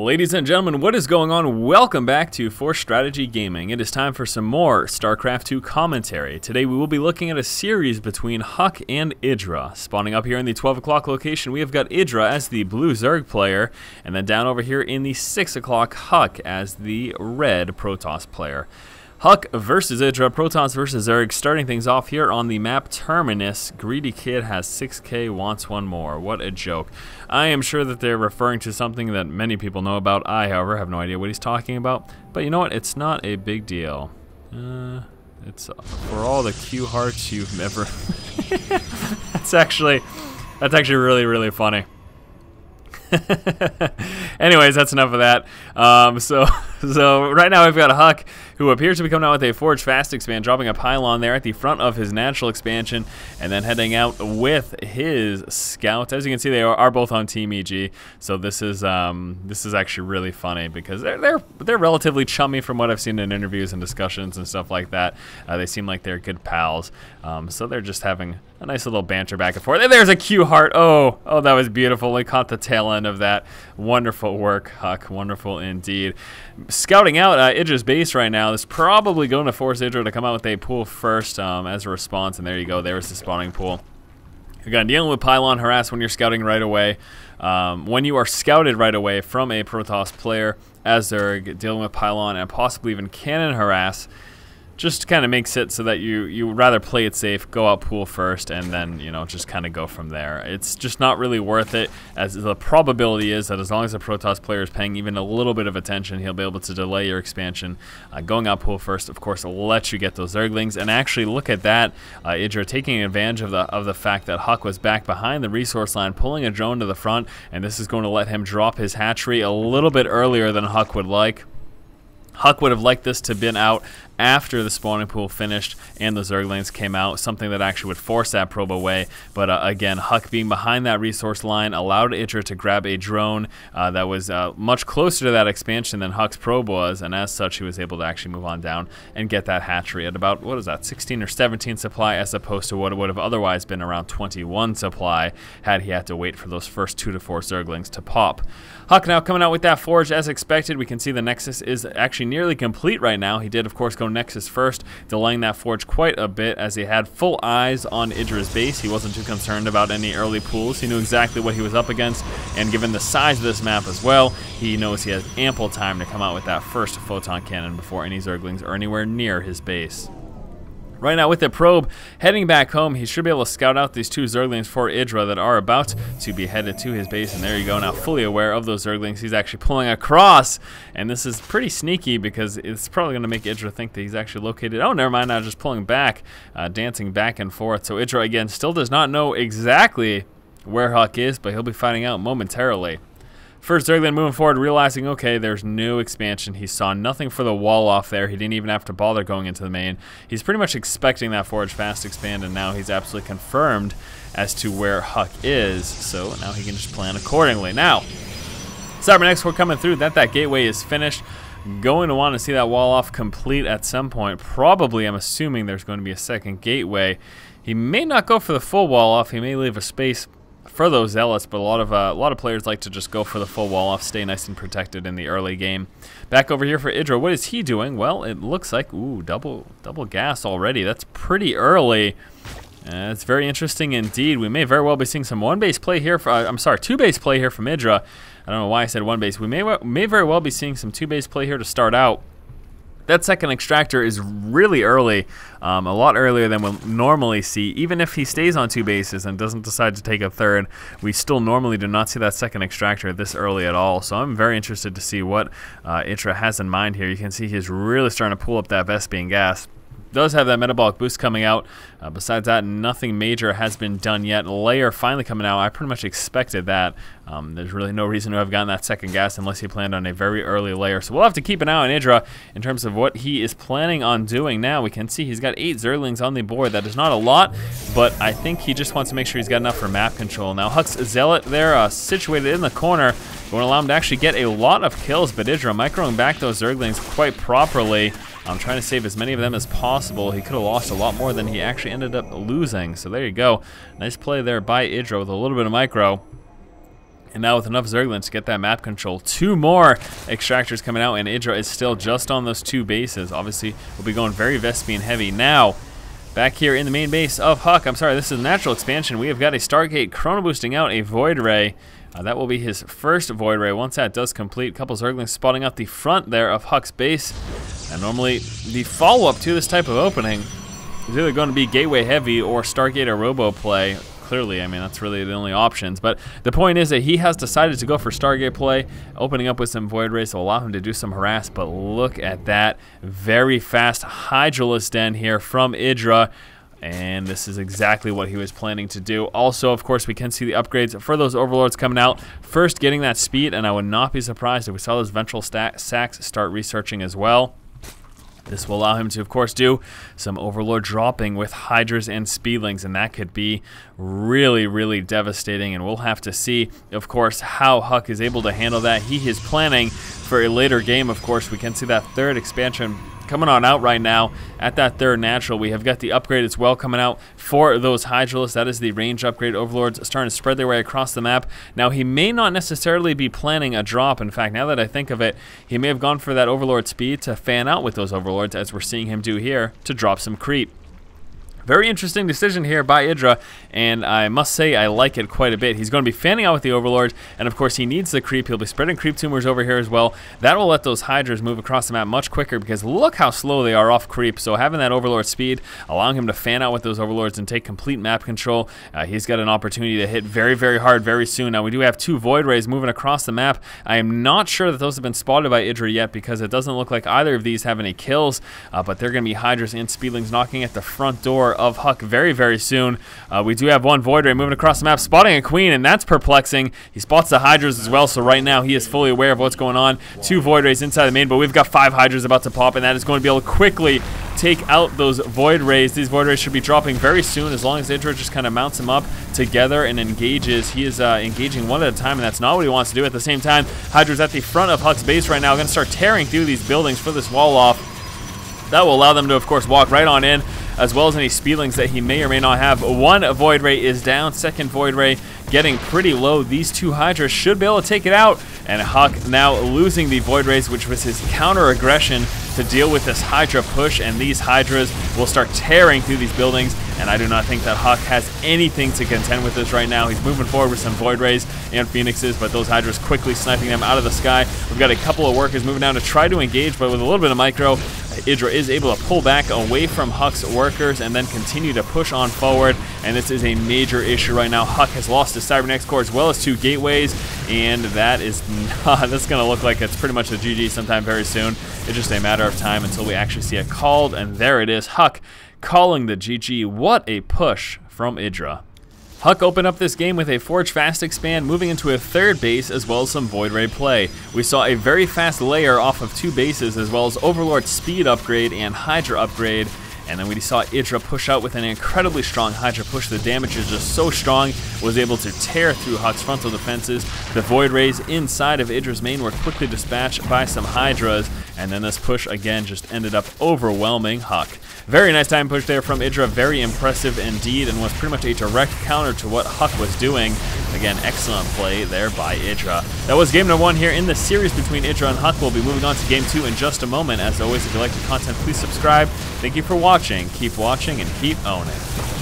Ladies and gentlemen, what is going on? Welcome back to Force Strategy Gaming. It is time for some more StarCraft 2 commentary. Today we will be looking at a series between Huk and Idra. Spawning up here in the 12 o'clock location, we have got Idra as the blue Zerg player, and then down over here in the 6 o'clock, Huk as the red Protoss player. Huk versus Idra, Protoss versus Zerg, starting things off here on the map Terminus. Greedy Kid has 6k, wants one more. What a joke. I am sure that they're referring to something that many people know about. I, however, have no idea what he's talking about. But you know what? It's not a big deal. It's for all the Q hearts you've ever... That's actually really, really funny. Anyways, that's enough of that. So right now we've got a Huk who appears to be coming out with a Forge Fast expand, dropping a pylon there at the front of his natural expansion, and then heading out with his scouts. As you can see, they are both on Team EG. So this is actually really funny because they're relatively chummy from what I've seen in interviews and discussions and stuff like that. They seem like they're good pals. So they're just having a nice little banter back and forth. And there's a Q heart. Oh, that was beautiful. We caught the tail end of that. Wonderful work, Huk. Wonderful indeed. Scouting out Idra's base right now. This is probably going to force Idra to come out with a pool first as a response. And there you go. There's the spawning pool. Again, dealing with pylon harass when you're scouting right away. When you are scouted right away from a Protoss player as Zerg, dealing with pylon and possibly even cannon harass, just kind of makes it so that you rather play it safe, go out pool first, and then, you know, just kind of go from there. It's just not really worth it, as the probability is that as long as the Protoss player is paying even a little bit of attention, he'll be able to delay your expansion. Going out pool first, of course, will let you get those Zerglings. And actually, look at that, Idra taking advantage of the fact that Huk was back behind the resource line, pulling a drone to the front, and this is going to let him drop his hatchery a little bit earlier than Huk would like. Huk would have liked this to have been out after the spawning pool finished and the Zerglings came out, something that actually would force that probe away. But again, Huk being behind that resource line allowed Idra to grab a drone that was much closer to that expansion than Huk's probe was, and as such, he was able to actually move on down and get that hatchery at about, what is that, 16 or 17 supply, as opposed to what it would have otherwise been around 21 supply had he had to wait for those first 2 to 4 Zerglings to pop. Huk now coming out with that Forge as expected. We can see the Nexus is actually nearly complete right now. He did, of course, go Nexus first, delaying that Forge quite a bit as he had full eyes on Idra's base. He wasn't too concerned about any early pools. He knew exactly what he was up against, and given the size of this map as well, he knows he has ample time to come out with that first photon cannon before any Zerglings are anywhere near his base. Right now with the probe heading back home, he should be able to scout out these 2 Zerglings for Idra that are about to be headed to his base. And there you go, now fully aware of those Zerglings, he's actually pulling across. And this is pretty sneaky because it's probably going to make Idra think that he's actually located. Oh, never mind, now just pulling back, dancing back and forth. So Idra, again, still does not know exactly where Huk is, but he'll be finding out momentarily. First Zergling moving forward, realizing, okay, there's no expansion. He saw nothing for the wall off there. He didn't even have to bother going into the main. He's pretty much expecting that Forge Fast expand, and now he's absolutely confirmed as to where Huk is. So now he can just plan accordingly. Now, Cybernex, we're coming through. That gateway is finished. Going to want to see that wall off complete at some point. Probably, I'm assuming there's going to be a second gateway. He may not go for the full wall off. He may leave a space for those zealots, but a lot of players like to just go for the full wall off, stay nice and protected in the early game. Back over here for Idra, what is he doing? Well, it looks like, ooh, double gas already. That's pretty early. It's very interesting indeed. We may very well be seeing some one-base play here. Two-base play here from Idra. I don't know why I said one-base. We may very well be seeing some two-base play here to start out. That second extractor is really early, a lot earlier than we'll normally see. Even if he stays on 2 bases and doesn't decide to take a third, we still normally do not see that second extractor this early at all. So I'm very interested to see what Idra has in mind here. You can see he's really starting to pull up that Vespene gas. Does have that metabolic boost coming out. Besides that, nothing major has been done yet. Layer finally coming out. I pretty much expected that. There's really no reason to have gotten that second gas unless he planned on a very early layer. So we'll have to keep an eye on Idra in terms of what he is planning on doing now. We can see he's got 8 Zerglings on the board. That is not a lot, but I think he just wants to make sure he's got enough for map control. Now Huk's Zealot there, situated in the corner, going to allow him to actually get a lot of kills, but Idra microing back those Zerglings quite properly. I'm trying to save as many of them as possible. He could have lost a lot more than he actually ended up losing. So there you go. Nice play there by Idra with a little bit of micro. And now with enough Zerglings to get that map control, 2 more extractors coming out, and Idra is still just on those 2 bases. Obviously, we'll be going very Vespian heavy. Now, back here in the main base of Huck, I'm sorry, this is natural expansion. We have got a Stargate chrono boosting out a Void Ray. That will be his first Void Ray. Once that does complete, a couple Zerglings spotting out the front there of Huck's base. And normally, the follow-up to this type of opening is either going to be Gateway heavy or Stargate or Robo play. Clearly, I mean, that's really the only options. But the point is that he has decided to go for Stargate play, opening up with some Void Rays to allow him to do some harass. But look at that very fast Hydralisk Den here from Idra. And this is exactly what he was planning to do. Also, of course, we can see the upgrades for those Overlords coming out. First, getting that speed, and I would not be surprised if we saw those Ventral Sacs start researching as well. This will allow him to, of course, do some Overlord dropping with Hydras and Speedlings, and that could be really, really devastating, and we'll have to see, of course, how Huck is able to handle that. He is planning for a later game, of course. We can see that 3rd expansion coming on out right now. At that 3rd natural, we have got the upgrade as well coming out for those Hydralisks. That is the range upgrade. Overlords starting to spread their way across the map. Now, he may not necessarily be planning a drop. In fact, now that I think of it, he may have gone for that Overlord speed to fan out with those Overlords, as we're seeing him do here, to drop some creep. Very interesting decision here by Idra, and I must say I like it quite a bit. He's going to be fanning out with the Overlords, and of course he needs the creep. He'll be spreading creep tumors over here as well. That will let those Hydras move across the map much quicker, because look how slow they are off creep. So having that Overlord speed, allowing him to fan out with those Overlords and take complete map control, he's got an opportunity to hit very, very hard very soon. Now we do have 2 Void Rays moving across the map. I am not sure that those have been spotted by Idra yet, because it doesn't look like either of these have any kills, but they're going to be Hydras and Speedlings knocking at the front door of Huck very, very soon. We do have 1 Void Ray moving across the map, spotting a Queen, and that's perplexing. He spots the Hydras as well, so right now he is fully aware of what's going on. 2 Void Rays inside the main, but we've got 5 Hydras about to pop, and that is going to be able to quickly take out those Void Rays. These Void Rays should be dropping very soon, as long as Idra just kind of mounts them up together and engages. He is engaging one at a time, and that's not what he wants to do. At the same time, Hydra's at the front of Huck's base right now, going to start tearing through these buildings for this wall off. That will allow them to, of course, walk right on in, as well as any Speedlings that he may or may not have. 1 Void Ray is down. 2nd Void Ray getting pretty low. These 2 Hydras should be able to take it out. And Huck now losing the Void Rays, which was his counter aggression to deal with this Hydra push. And these Hydras will start tearing through these buildings. And I do not think that Huck has anything to contend with this right now. He's moving forward with some Void Rays and Phoenixes, but those Hydras quickly sniping them out of the sky. We've got a couple of workers moving down to try to engage, but with a little bit of micro, Idra is able to pull back away from Huck's workers and then continue to push on forward, and this is a major issue right now. Huck has lost his Cybernetics core as well as 2 gateways, and that is not, that's going to look like it's pretty much a GG sometime very soon. It's just a matter of time until we actually see it called, and there it is, Huck calling the GG. What a push from Idra. Huck opened up this game with a Forge Fast Expand, moving into a 3rd base as well as some Void Ray play. We saw a very fast layer off of 2 bases, as well as Overlord speed upgrade and Hydra upgrade. And then we saw Idra push out with an incredibly strong Hydra push. The damage is just so strong, was able to tear through Huck's frontal defenses. The Void Rays inside of Idra's main were quickly dispatched by some Hydras, and then this push again just ended up overwhelming Huck. Very nice time push there from Idra, very impressive indeed, and was pretty much a direct counter to what Huck was doing. Again, excellent play there by Idra. That was game number 1 here in the series between Idra and Huck. We'll be moving on to game 2 in just a moment. As always, if you like the content, please subscribe. Thank you for watching. Keep watching and keep owning.